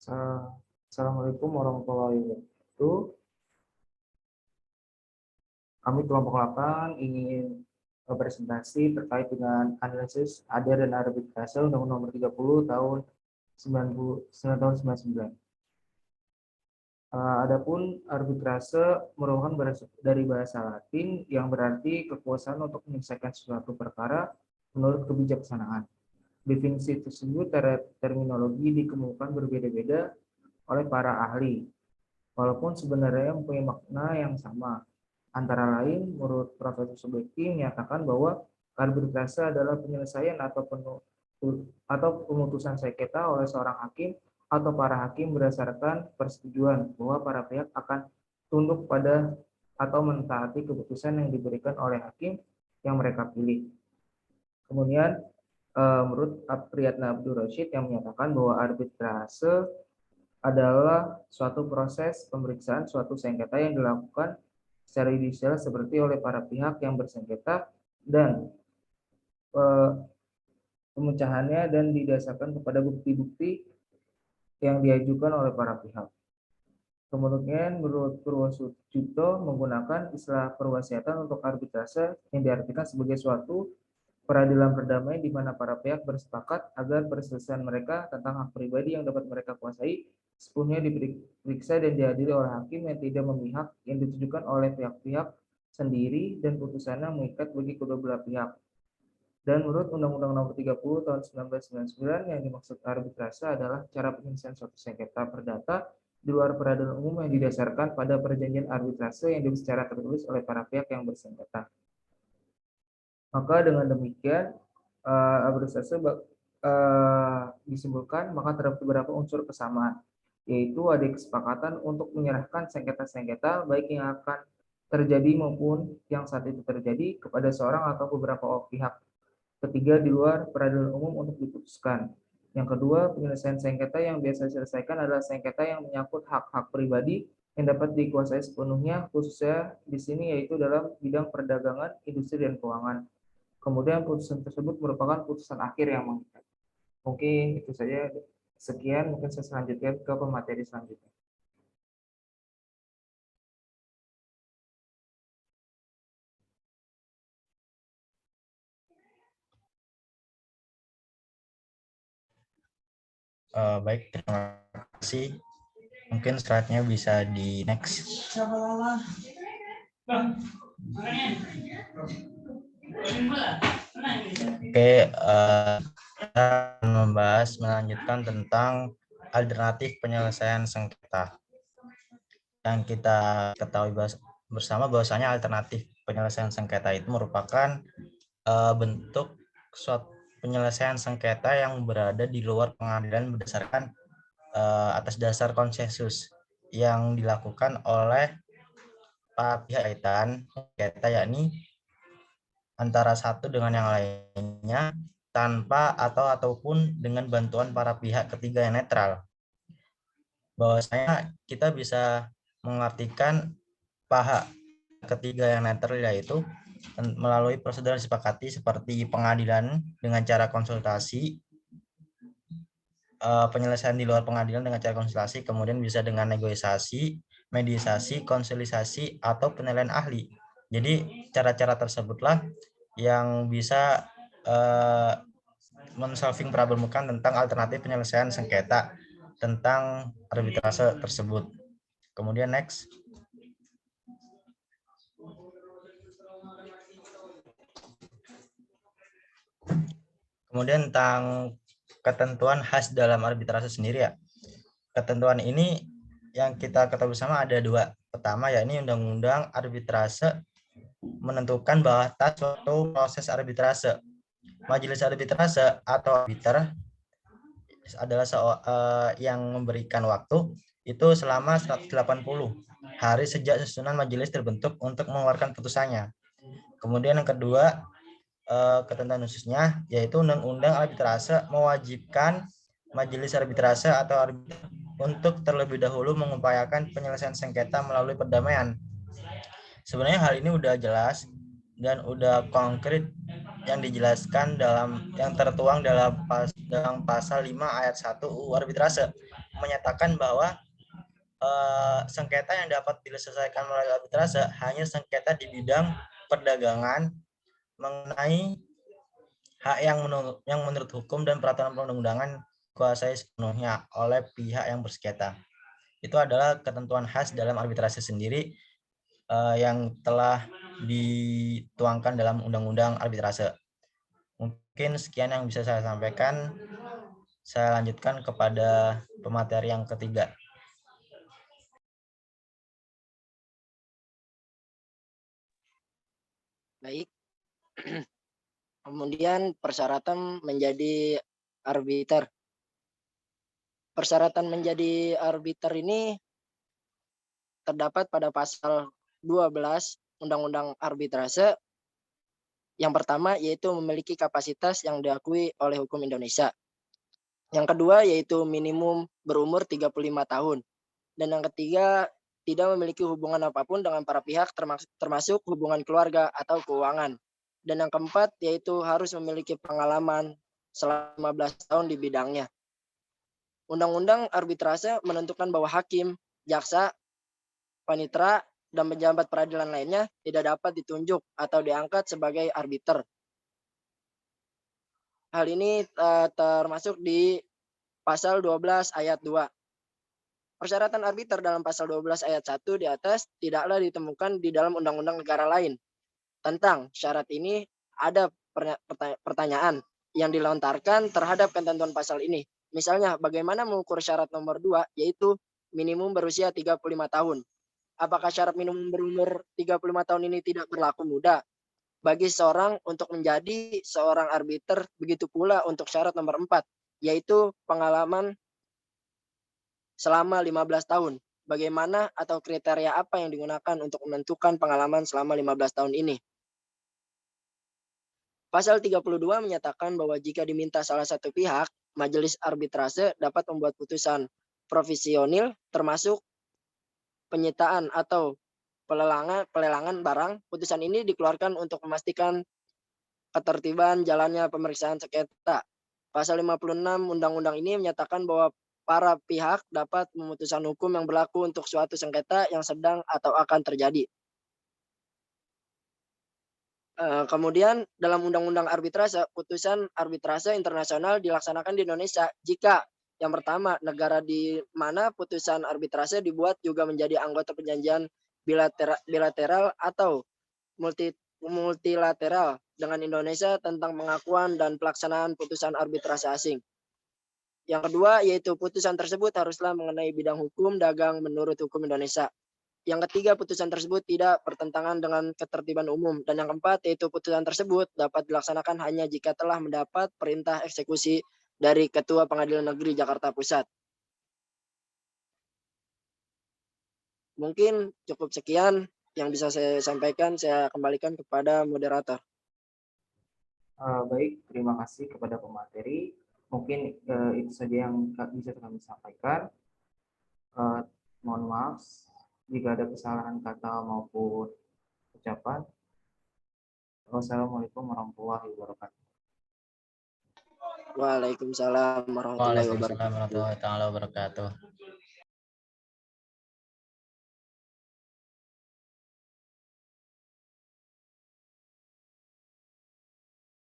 Assalamualaikum warahmatullahi wabarakatuh. Kami kelompok 8 ingin presentasi terkait dengan analisis adil dan arbitrase Undang-Undang Nomor 30 tahun 1999. Adapun arbitrase merupakan dari bahasa Latin yang berarti kekuasaan untuk menyelesaikan suatu perkara menurut kebijaksanaan. Definisi tersebut terminologi dikemukakan berbeda-beda oleh para ahli, walaupun sebenarnya mempunyai makna yang sama. Antara lain, menurut Profesor Subekti menyatakan bahwa arbitrase adalah penyelesaian atau pemutusan sengketa oleh seorang hakim atau para hakim berdasarkan persetujuan bahwa para pihak akan tunduk pada atau mentaati keputusan yang diberikan oleh hakim yang mereka pilih. Kemudian, menurut Apriyatna Abdul Rashid yang menyatakan bahwa arbitrase adalah suatu proses pemeriksaan suatu sengketa yang dilakukan secara judicial seperti oleh para pihak yang bersengketa dan pemecahannya dan didasarkan kepada bukti-bukti yang diajukan oleh para pihak. Kemudian menurut Purwosucipto menggunakan istilah perwasiatan untuk arbitrase yang diartikan sebagai suatu peradilan perdamaian di mana para pihak bersepakat agar perselesaian mereka tentang hak pribadi yang dapat mereka kuasai sepenuhnya diperiksa dan diadili oleh hakim yang tidak memihak yang ditujukan oleh pihak-pihak sendiri dan putusannya mengikat bagi kedua belah pihak. Dan menurut Undang-Undang Nomor 30 Tahun 1999 yang dimaksud arbitrase adalah cara penyelesaian suatu sengketa perdata di luar peradilan umum yang didasarkan pada perjanjian arbitrase yang secara tertulis oleh para pihak yang bersengketa. Maka dengan demikian arbitrase disimpulkan maka terdapat beberapa unsur kesamaan, yaitu ada kesepakatan untuk menyerahkan sengketa-sengketa baik yang akan terjadi maupun yang saat itu terjadi kepada seorang atau beberapa pihak ketiga di luar peradilan umum untuk diputuskan. Yang kedua, penyelesaian sengketa yang biasa diselesaikan adalah sengketa yang menyangkut hak-hak pribadi yang dapat dikuasai sepenuhnya, khususnya di sini yaitu dalam bidang perdagangan, industri, dan keuangan. Kemudian putusan tersebut merupakan putusan akhir yang mengikat. Mungkin itu saja. Sekian, mungkin saya selanjutkan ke pemateri selanjutnya. Baik, terima kasih. Mungkin slide-nya bisa di next. Oke, kita akan melanjutkan tentang alternatif penyelesaian sengketa. Yang kita ketahui bersama bahwasanya alternatif penyelesaian sengketa itu merupakan bentuk suatu penyelesaian sengketa yang berada di luar pengadilan berdasarkan atas dasar konsensus yang dilakukan oleh para pihak kaitan sengketa, yakni antara satu dengan yang lainnya tanpa ataupun dengan bantuan para pihak ketiga yang netral. Bahwasanya kita bisa mengartikan pihak ketiga yang netral yaitu melalui prosedur disepakati seperti pengadilan dengan cara konsultasi, penyelesaian di luar pengadilan dengan cara konsultasi, kemudian bisa dengan negosiasi, mediasi, konsolidasi, atau penilaian ahli. Jadi cara-cara tersebutlah yang bisa men-solving problem tentang alternatif penyelesaian sengketa tentang arbitrase tersebut. Kemudian next. Kemudian tentang ketentuan khas dalam arbitrase sendiri ya. Ketentuan ini yang kita ketahui bersama ada dua. Pertama yakni Undang-Undang Arbitrase menentukan batas suatu proses arbitrase. Majelis arbitrase atau arbiter adalah yang memberikan waktu itu selama 180 hari sejak susunan majelis terbentuk untuk mengeluarkan putusannya. Kemudian yang kedua, ketentuan khususnya yaitu Undang-Undang Arbitrase mewajibkan majelis arbitrase atau arbiter untuk terlebih dahulu mengupayakan penyelesaian sengketa melalui perdamaian. Sebenarnya hal ini udah jelas dan udah konkret yang dijelaskan yang tertuang dalam pasal 5 ayat 1 UU Arbitrase, menyatakan bahwa sengketa yang dapat diselesaikan melalui arbitrase hanya sengketa di bidang perdagangan mengenai hak yang menurut hukum dan peraturan perundang-undangan dikuasai sepenuhnya oleh pihak yang bersengketa. Itu adalah ketentuan khas dalam arbitrase sendiri yang telah dituangkan dalam undang-undang arbitrase. Mungkin sekian yang bisa saya sampaikan. Saya lanjutkan kepada pemateri yang ketiga. Baik. Kemudian persyaratan menjadi arbiter. Persyaratan menjadi arbiter ini terdapat pada pasal 12 Undang-Undang Arbitrase. Yang pertama yaitu memiliki kapasitas yang diakui oleh hukum Indonesia. Yang kedua yaitu minimum berumur 35 tahun. Dan yang ketiga tidak memiliki hubungan apapun dengan para pihak termasuk hubungan keluarga atau keuangan. Dan yang keempat yaitu harus memiliki pengalaman selama 15 tahun di bidangnya. Undang-Undang Arbitrase menentukan bahwa hakim, jaksa, panitera, dan pejabat peradilan lainnya tidak dapat ditunjuk atau diangkat sebagai arbiter. Hal ini termasuk di pasal 12 ayat 2. Persyaratan arbiter dalam pasal 12 ayat 1 di atas tidaklah ditemukan di dalam undang-undang negara lain. Tentang syarat ini ada pertanyaan yang dilontarkan terhadap ketentuan pasal ini. Misalnya, bagaimana mengukur syarat nomor 2, yaitu minimum berusia 35 tahun. Apakah syarat minimum berumur 35 tahun ini tidak berlaku muda bagi seorang untuk menjadi seorang arbiter? Begitu pula untuk syarat nomor 4, yaitu pengalaman selama 15 tahun. Bagaimana atau kriteria apa yang digunakan untuk menentukan pengalaman selama 15 tahun ini? Pasal 32 menyatakan bahwa jika diminta salah satu pihak, majelis arbitrase dapat membuat putusan provisional termasuk penyitaan atau pelelangan barang. Putusan ini dikeluarkan untuk memastikan ketertiban jalannya pemeriksaan sengketa. Pasal 56 Undang-Undang ini menyatakan bahwa para pihak dapat memutuskan hukum yang berlaku untuk suatu sengketa yang sedang atau akan terjadi. Kemudian dalam Undang-Undang Arbitrase, putusan arbitrase internasional dilaksanakan di Indonesia jika yang pertama, negara di mana putusan arbitrase dibuat juga menjadi anggota perjanjian bilateral atau multilateral dengan Indonesia tentang pengakuan dan pelaksanaan putusan arbitrase asing. Yang kedua, yaitu putusan tersebut haruslah mengenai bidang hukum dagang menurut hukum Indonesia. Yang ketiga, putusan tersebut tidak bertentangan dengan ketertiban umum. Dan yang keempat, yaitu putusan tersebut dapat dilaksanakan hanya jika telah mendapat perintah eksekusi dari Ketua Pengadilan Negeri Jakarta Pusat. Mungkin cukup sekian yang bisa saya sampaikan. Saya kembalikan kepada moderator. Baik, terima kasih kepada pemateri. Mungkin itu saja yang bisa kami sampaikan. Mohon maaf jika ada kesalahan kata maupun ucapan. Wassalamualaikum warahmatullahi wabarakatuh. Waalaikumsalam warahmatullahi wabarakatuh. Waalaikumsalam warahmatullahi wabarakatuh.